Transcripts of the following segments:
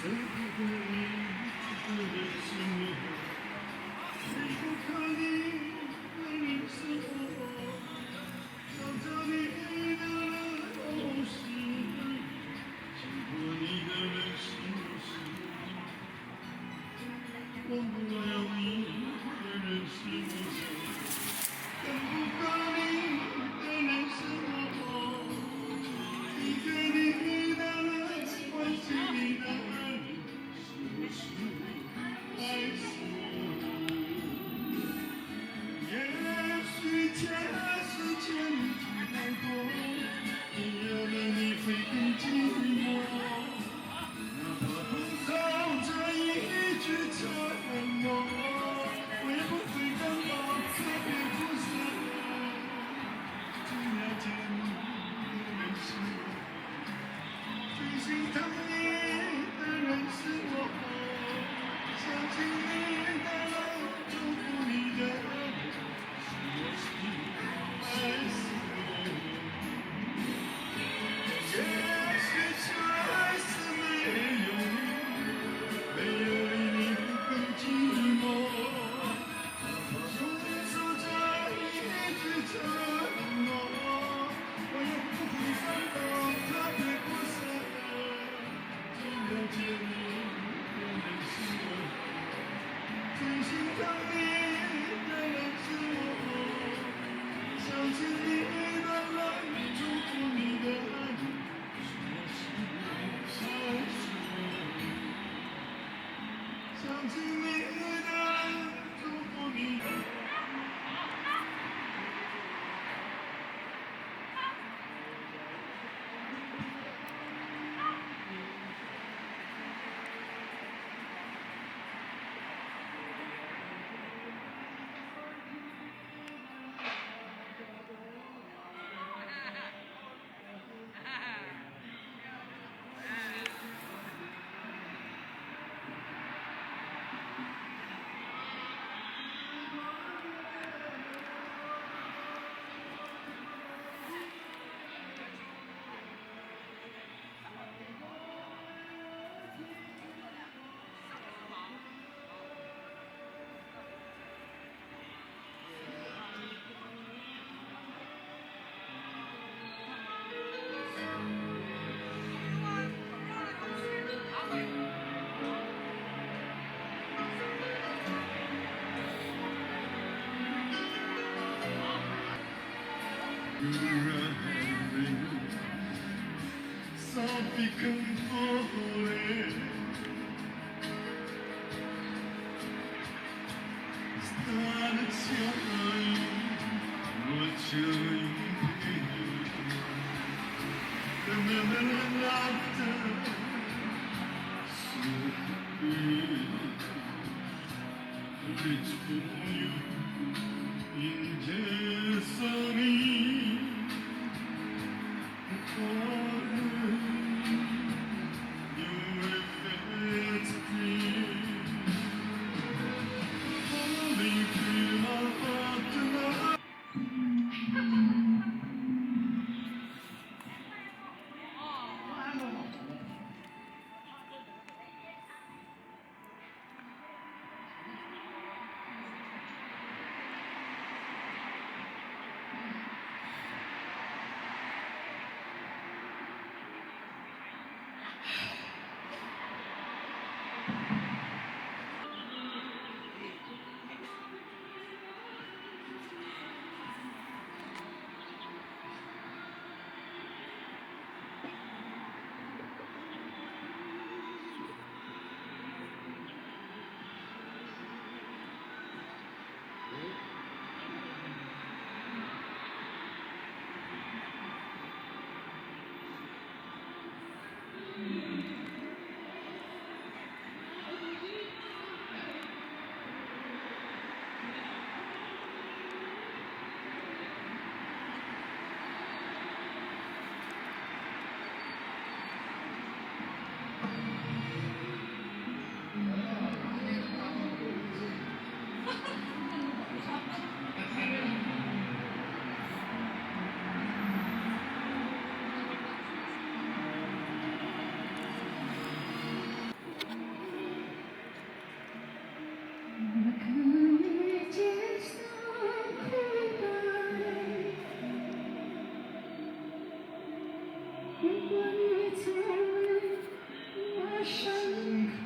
舍不得你的人是我，最不可你的人是我，找着你的人都是你，经过你的人是我，忘不了你的人是我，等不到你的人是我，离开你的人，关心你的人，是不是爱死我？也许前世前太多，有了你会更寂寞。哪怕碰到这一句承诺，会不会感到特别不舍？最了解你的人是我，最心疼你的人是我，相信你的人，祝福你的人，是我心爱死我。也许这爱是没有你，没有你会更寂寞。送这一句承诺，我也不会感到特别不舍。最了解你的人是我，最心疼你的人是我，相信你的人，祝福你的人，是我心爱是我，相信你的人，祝福你的人。Sappican fuori, stare c'hai the middle laughter, so it's for you in Jessamine. 盛开，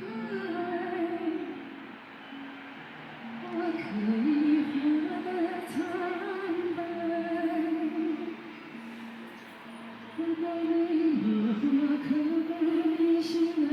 我可以活得坦白。如果没有我，可不可以醒来？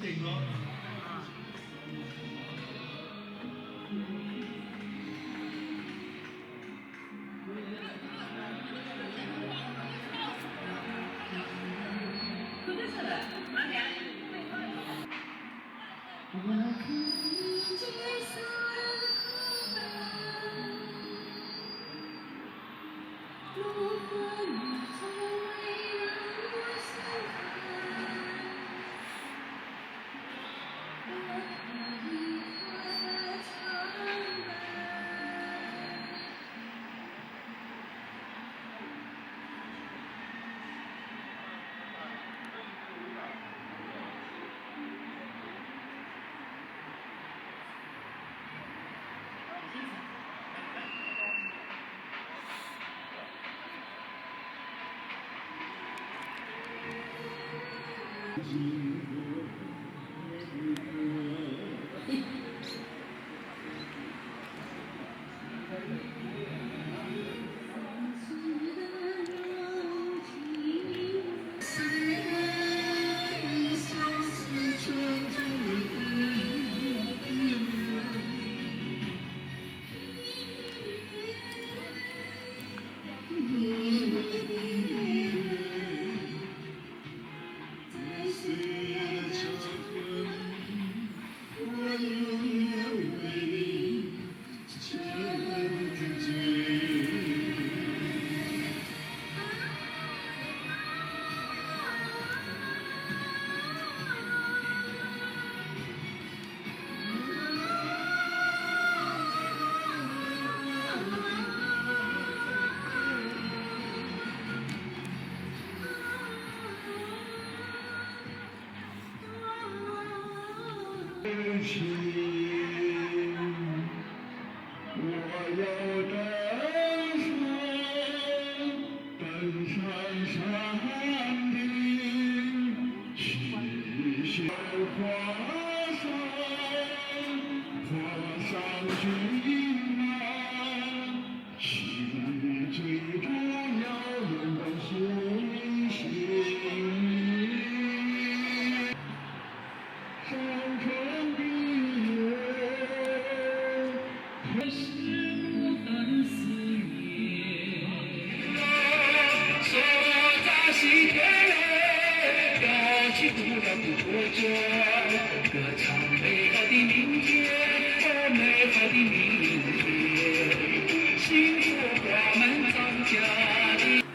顶了。我可以解散后来，如果你从未让我想开，我可以活得苍白。情，我要登上山顶，去向华山君啊，去追逐遥远的星星。山川的月，还是我的思念。说在西天，高起古老的国家，歌唱美好的明天，哦，美好的明天，幸福花满庄稼的。